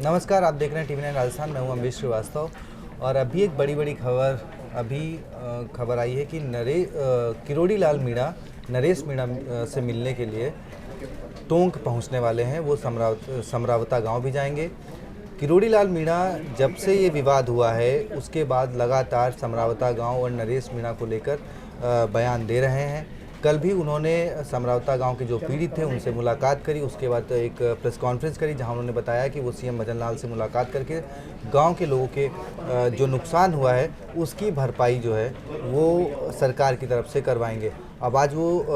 नमस्कार, आप देख रहे हैं TV9 राजस्थान। मैं हूं अमरीश श्रीवास्तव और अभी एक बड़ी खबर आई है कि किरोड़ी लाल मीणा नरेश मीणा से मिलने के लिए टोंक पहुंचने वाले हैं। वो समरावता गांव भी जाएंगे। किरोड़ी लाल मीणा जब से ये विवाद हुआ है उसके बाद लगातार समरावता गांव और नरेश मीणा को लेकर बयान दे रहे हैं। कल भी उन्होंने समरावता गांव के जो पीड़ित थे उनसे मुलाकात करी, उसके बाद एक प्रेस कॉन्फ्रेंस करी जहां उन्होंने बताया कि वो सीएम भजन लाल से मुलाकात करके गांव के लोगों के जो नुकसान हुआ है उसकी भरपाई जो है वो सरकार की तरफ से करवाएंगे। अब आज वो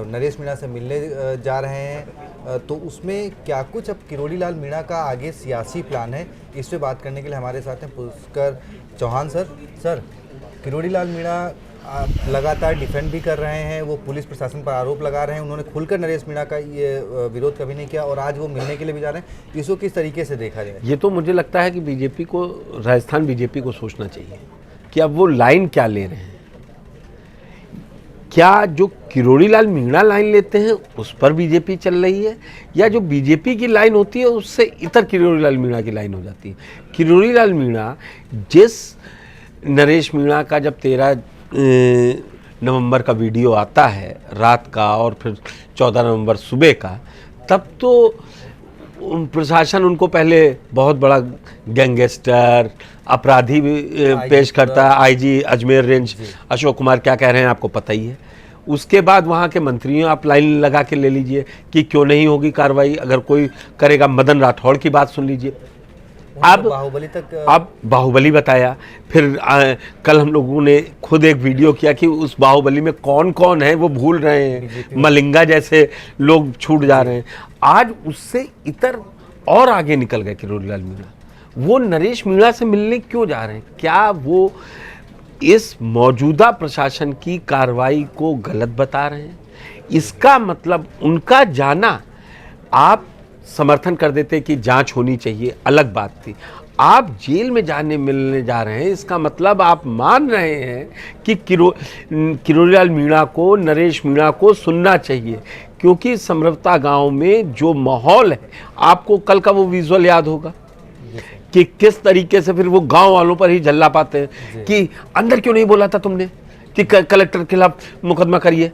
नरेश मीणा से मिलने जा रहे हैं, तो उसमें क्या कुछ अब किरोड़ी लाल मीणा का आगे सियासी प्लान है, इस पर बात करने के लिए हमारे साथ हैं पुष्कर चौहान सर। किरोड़ी लाल मीणा आप लगातार डिफेंड भी कर रहे हैं, वो पुलिस प्रशासन पर आरोप लगा रहे हैं, उन्होंने खुलकर नरेश मीणा का ये विरोध कभी नहीं किया और आज वो मिलने के लिए भी जा रहे हैं। इसको किस तरीके से देखा जाए? ये तो मुझे लगता है कि बीजेपी को, राजस्थान बीजेपी को सोचना चाहिए कि अब वो लाइन क्या ले रहे हैं। क्या जो किरोड़ी लाल मीणा लाइन लेते हैं उस पर बीजेपी चल रही है, या जो बीजेपी की लाइन होती है उससे इतर किरोड़ी लाल मीणा की लाइन हो जाती है। किरोड़ी लाल मीणा जिस नरेश मीणा का जब 13 नवंबर का वीडियो आता है रात का और फिर 14 नवंबर सुबह का, तब तो प्रशासन उनको पहले बहुत बड़ा गैंगस्टर अपराधी पेश करता है। आईजी अजमेर रेंज अशोक कुमार क्या कह रहे हैं आपको पता ही है। उसके बाद वहाँ के मंत्रियों, आप लाइन लगा के ले लीजिए कि क्यों नहीं होगी कार्रवाई, अगर कोई करेगा मदन राठौड़ की बात सुन लीजिए। अब बाहुबली बताया, फिर कल हम लोगों ने खुद एक वीडियो किया कि उस बाहुबली में कौन कौन है वो भूल रहे हैं, मलिंगा जैसे लोग छूट जा रहे हैं। आज उससे इतर और आगे निकल गए किरोड़ी लाल मीणा। वो नरेश मीणा से मिलने क्यों जा रहे हैं? क्या वो इस मौजूदा प्रशासन की कार्रवाई को गलत बता रहे हैं? इसका मतलब उनका जाना, आप समर्थन कर देते कि जांच होनी चाहिए, अलग बात थी। आप जेल में जाने मिलने जा रहे हैं, इसका मतलब आप मान रहे हैं कि किरोड़ी लाल मीणा को, नरेश मीणा को सुनना चाहिए। क्योंकि समरावता गांव में जो माहौल है, आपको कल का वो विजुअल याद होगा कि किस तरीके से फिर वो गांव वालों पर ही झल्ला पाते हैं कि अंदर क्यों नहीं बोला था तुमने कि कलेक्टर के खिलाफ मुकदमा करिए।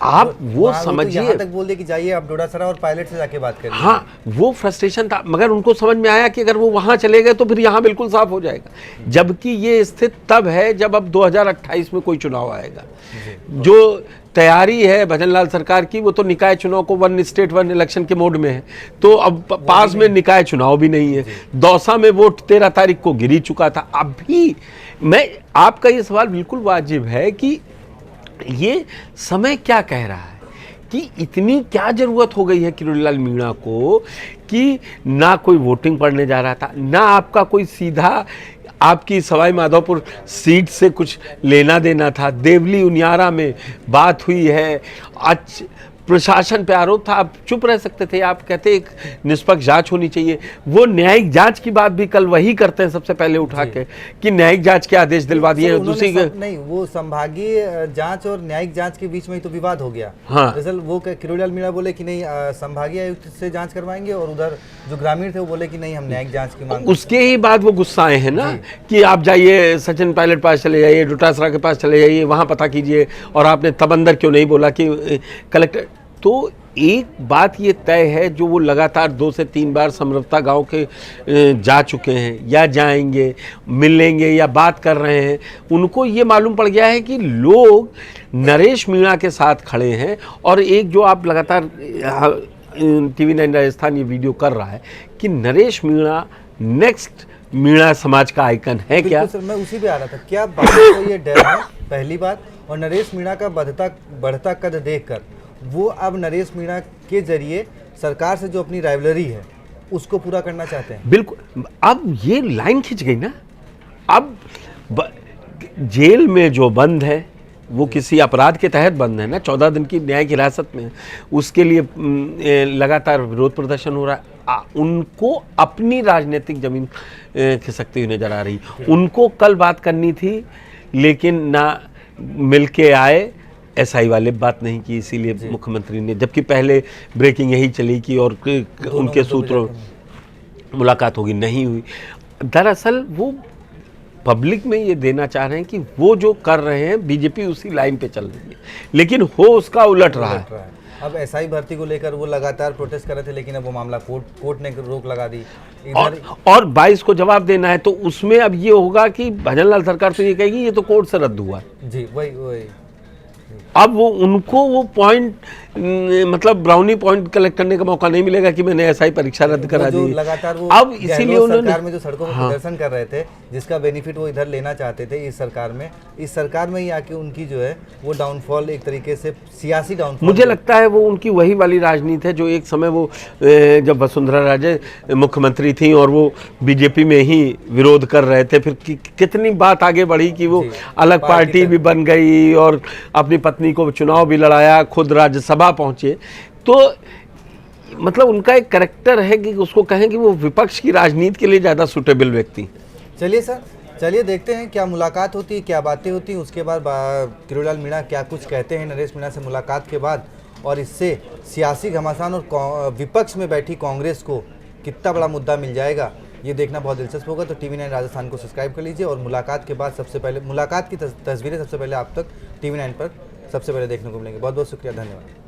आप वो समझिए, यहाँ तक बोल दे कि जाइए आप डोडासरा और पायलट से जाके बात करिए। हाँ, वो फ्रस्ट्रेशन था, मगर उनको समझ में आया कि अगर वो वहां चले गए तो फिर यहाँ बिल्कुल साफ हो जाएगा। जबकि ये स्थिति तब है जब अब 2028 में कोई चुनाव आएगा। जो तैयारी है भजनलाल सरकार की, वो तो निकाय चुनाव को 1 स्टेट 1 इलेक्शन के मोड में है। तो अब पास में निकाय चुनाव भी नहीं है। दौसा में वोट 13 तारीख को गिर चुका था। अभी मैं, आपका ये सवाल बिल्कुल वाजिब है कि ये समय क्या कह रहा है कि इतनी क्या जरूरत हो गई है किरोड़ी लाल मीणा को कि ना कोई वोटिंग पड़ने जा रहा था, ना आपका कोई सीधा आपकी सवाई माधोपुर सीट से कुछ लेना देना था। देवली उनियारा में बात हुई है, प्रशासन पे आरोप था, आप चुप रह सकते थे। आप कहते एक निष्पक्ष जांच होनी चाहिए। वो न्यायिक जांच की बात भी कल वही करते हैं सबसे पहले उठा के कि न्यायिक जांच के आदेश दिलवा दिए। दूसरी नहीं, वो संभागीय जांच और न्यायिक जांच के बीच में ही तो विवाद हो गया। हाँ, दरअसल वो किरोड़ी लाल मीणा बोले कि नहीं संभागीय आयुक्त से जांच करवाएंगे, और उधर जो ग्रामीण थे वो बोले कि नहीं हम न्यायिक जांच की मांग। उसके ही बाद वो गुस्सा आए हैं ना कि आप जाइए सचिन पायलट पास चले जाइए, डोटासरा के पास चले जाइए, वहां पता कीजिए, और आपने तब अंदर क्यों नहीं बोला कि कलेक्टर। तो एक बात ये तय है, जो वो लगातार 2 से 3 बार समरावता गांव के जा चुके हैं या जाएंगे, मिलेंगे या बात कर रहे हैं, उनको ये मालूम पड़ गया है कि लोग नरेश मीणा के साथ खड़े हैं। और एक जो आप लगातार TV9 राजस्थान ये वीडियो कर रहा है कि नरेश मीणा नेक्स्ट मीणा समाज का आइकन है। क्या सर, मैं उसी पे आ रहा था, क्या बात को ये डर है पहली बात, और नरेश मीणा का बढ़ता कद देखकर वो अब नरेश मीणा के जरिए सरकार से जो अपनी राइवलरी है उसको पूरा करना चाहते हैं? बिल्कुल। अब ये लाइन खिंच गई ना। अब जेल में जो बंद है वो किसी अपराध के तहत बंद है ना, 14 दिन की न्यायिक हिरासत में, उसके लिए लगातार विरोध प्रदर्शन हो रहा है। उनको अपनी राजनीतिक जमीन खिसकती हुई नजर आ रही। उनको कल बात करनी थी, लेकिन ना मिलके आए, एसआई वाले बात नहीं की, इसीलिए मुख्यमंत्री ने, जबकि पहले ब्रेकिंग यही चली कि और उनके सूत्रों मुलाकात होगी, नहीं हुई। दरअसल वो पब्लिक में ये देना चाह रहे हैं कि वो जो कर रहे हैं बीजेपी उसी लाइन पे चल रही है, लेकिन हो उसका उलट रहा है। अब एसआई भर्ती को लेकर वो लगातार प्रोटेस्ट कर रहे थे, लेकिन अब वो मामला कोर्ट ने रोक लगा दी। और 22 को जवाब देना है, तो उसमें अब ये होगा कि भजनलाल सरकार तो ये कहेगी ये तो कोर्ट से रद्द हुआ है। जी, वही अब वो उनको वो पॉइंट मतलब ब्राउनी पॉइंट कलेक्ट करने का मौका नहीं मिलेगा कि मैंने एसआई परीक्षा रद्द करा दी। लगातार वो अब इसीलिए उन्होंने सरकार में जो सड़कों पर प्रदर्शन कर रहे थे, जिसका बेनिफिट वो इधर लेना चाहते थे, इस सरकार में ही आके उनकी जो है वो डाउनफॉल, एक तरीके से सियासी डाउनफॉल, मुझे लगता है वो उनकी वही वाली राजनीति है जो एक समय वो जब वसुंधरा राजे मुख्यमंत्री थी और वो बीजेपी में ही विरोध कर रहे थे, फिर कितनी बात आगे बढ़ी कि वो अलग पार्टी भी बन गई और अपनी पत्नी को चुनाव भी लड़ाया, खुद राज्यसभा पहुंचे। तो मतलब उनका एक कैरेक्टर है कि उसको कहें कि वो विपक्ष की राजनीति के लिए ज़्यादा सुटेबल व्यक्ति। चलिए सर, चलिए देखते हैं क्या मुलाकात होती है, क्या बातें होती हैं, उसके बाद किरोड़ीलाल मीणा क्या कुछ कहते हैं नरेश मीणा से मुलाकात के बाद, और इससे सियासी घमासान और विपक्ष में बैठी कांग्रेस को कितना बड़ा मुद्दा मिल जाएगा, ये देखना बहुत दिलचस्प होगा। तो TV9 राजस्थान को सब्सक्राइब कर लीजिए और मुलाकात के बाद सबसे पहले मुलाकात की तस्वीरें सबसे पहले आप तक TV9 पर सबसे पहले देखने को मिलेंगे। बहुत बहुत शुक्रिया, धन्यवाद।